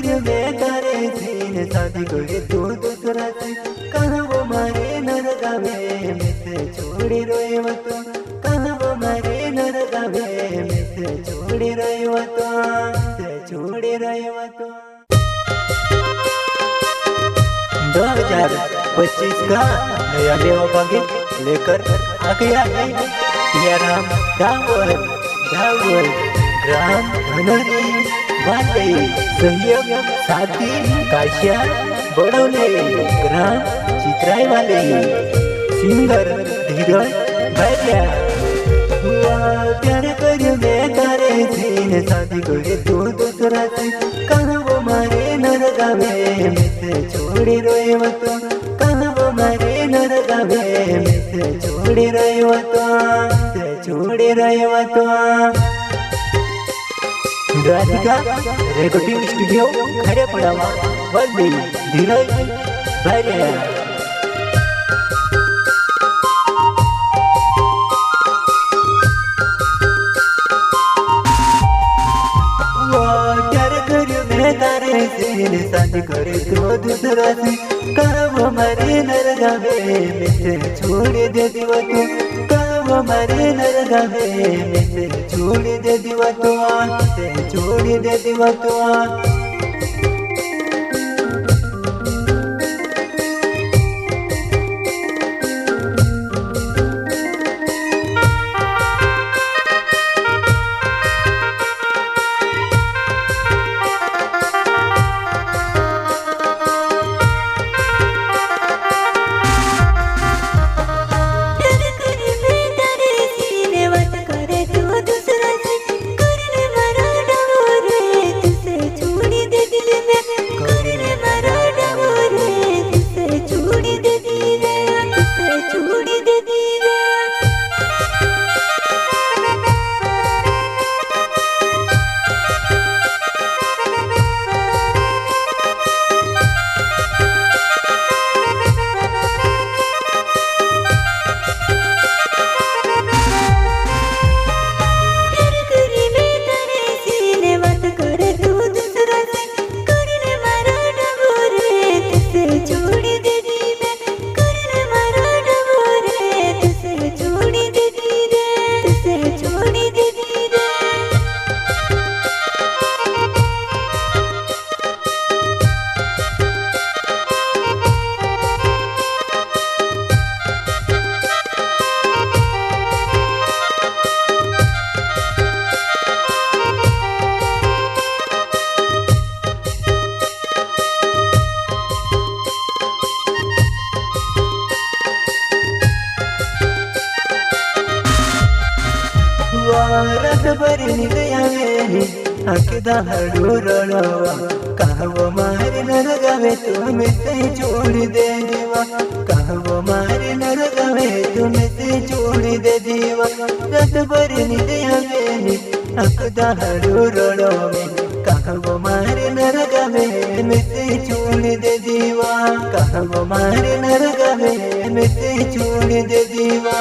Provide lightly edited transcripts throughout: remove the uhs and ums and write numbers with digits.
કર્યું મેં તારે થઈને શાદી કરી તું દુસરાથી કહવો મારે નર ગાવે મેં છોડી રહ્યો હતો કહવો મારે નર ગાવે મેં છોડી રહ્યો હતો છોડી રહ્યો હતો 2025 का नया बेवफा गीत लेकर आ गया है सियाराम दावल ग्राम धनोरी वाले सहयोग साथी काशिया बड़ौले ग्राम चित्राई वाले सिंगर धीरज भाटिया प्यार કર્યો મેં તારે થઈને શાદી કરી તું દુસરાથી કહવો મારે નર ગાવે મેં છોડી રહ્યો હતો કહવો મારે નર ગાવે મેં છોડી રહ્યો હતો છોડી રહ્યો હતો રાધિકા રેકોર્ડિંગ સ્ટુડિયો ખડેપડામાં વલ્લી ધીરજ ભાટિયા तारे से शादी करे तो दूसरा से कहवो मारे नर गावे में छोड़ दे दिवा तू कहवो मारे नर गावे में छोड़ दे दिवा तू छोड़ दे दिवा तू रत भरी निदयावेली आखदा हडू रड़वा कहवो मारे नर गावे तुम से छोड़ दे दीवा कहवो मारे नर गावे तुम से छोड़ दे दीवा रत भरी निदयावेली आखदा हडू रड़वा कहवो मारे नर गावे में से छोड़ दे दीवा कहवो मारे नर गावे में से छोड़ दे दीवा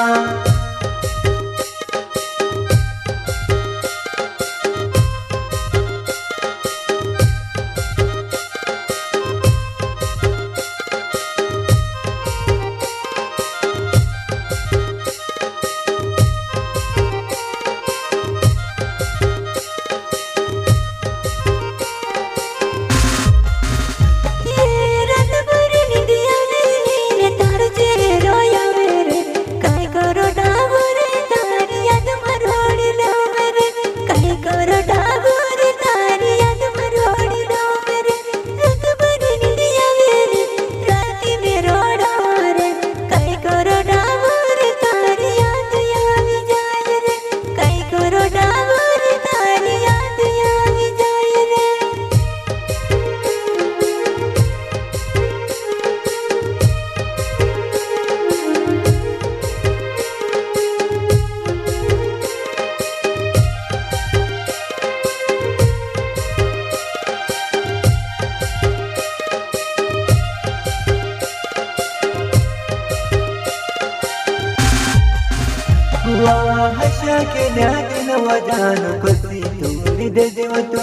हशा केल्या दिन वजान कसी तोडी दे देव तू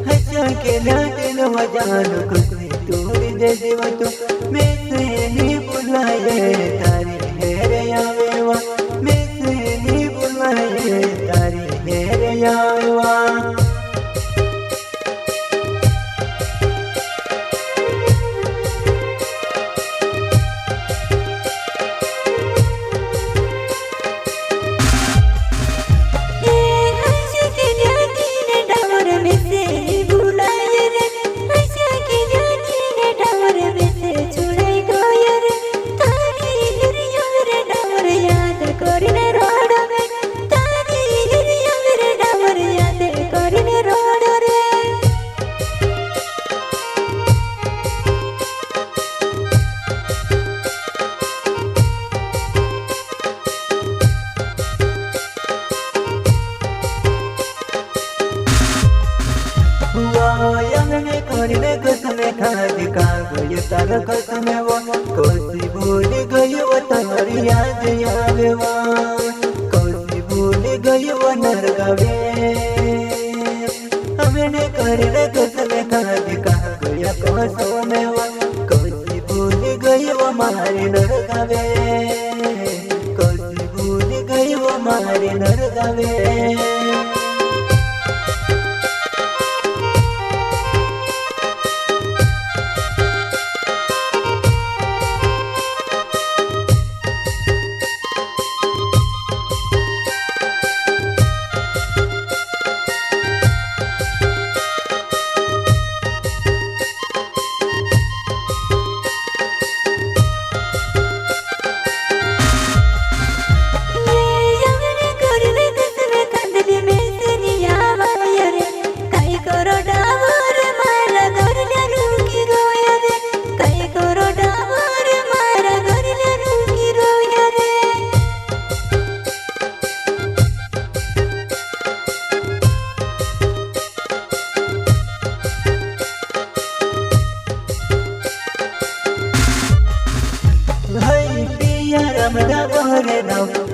हशा केल्या दिन दिलवा जानो खुशी तोड़ दे देवा तो मैं से नहीं बुलाए तारी मेरे आवेवा मैं से नहीं बुलाए तारी मेरे आवेवा કરીને કસમે ખાધી કાગળ તાર કસમે કોશી ભૂલી ગયો તારી યાદ આવેવા કોશી ભૂલી ગયો નરગાવે અમે કરીને કસમે ખાધી કાગળ કસમે કોશી ભૂલી ગયો મારી નરગાવે કોશી ભૂલી ગયો મારી નરગાવે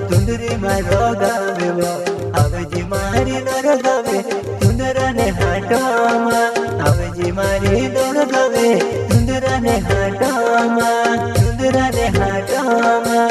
तुंदरी मारो गावे आवजी मारी नर गावे तुंदरा ने हाटमा आवजी मारी नर गावे तुंदरा ने हाटमा तुंदरा ने हाटमा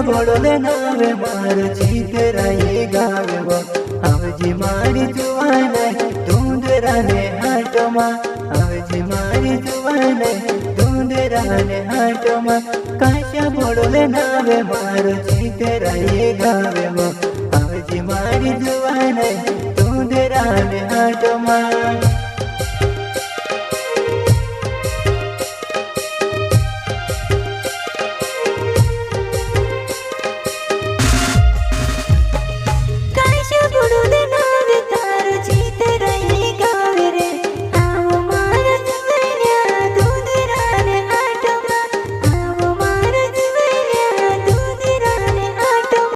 बोले नावे मार चीतराई गावे आवजी मारी जुवाने तुंदरा ने हाटमा आवजी मारी जुवाने तुंदरा ने हाटमा काशा बोले नावे मार चीतराई गावे आवजी मारी जुवाने तुंदरा ने हाटमा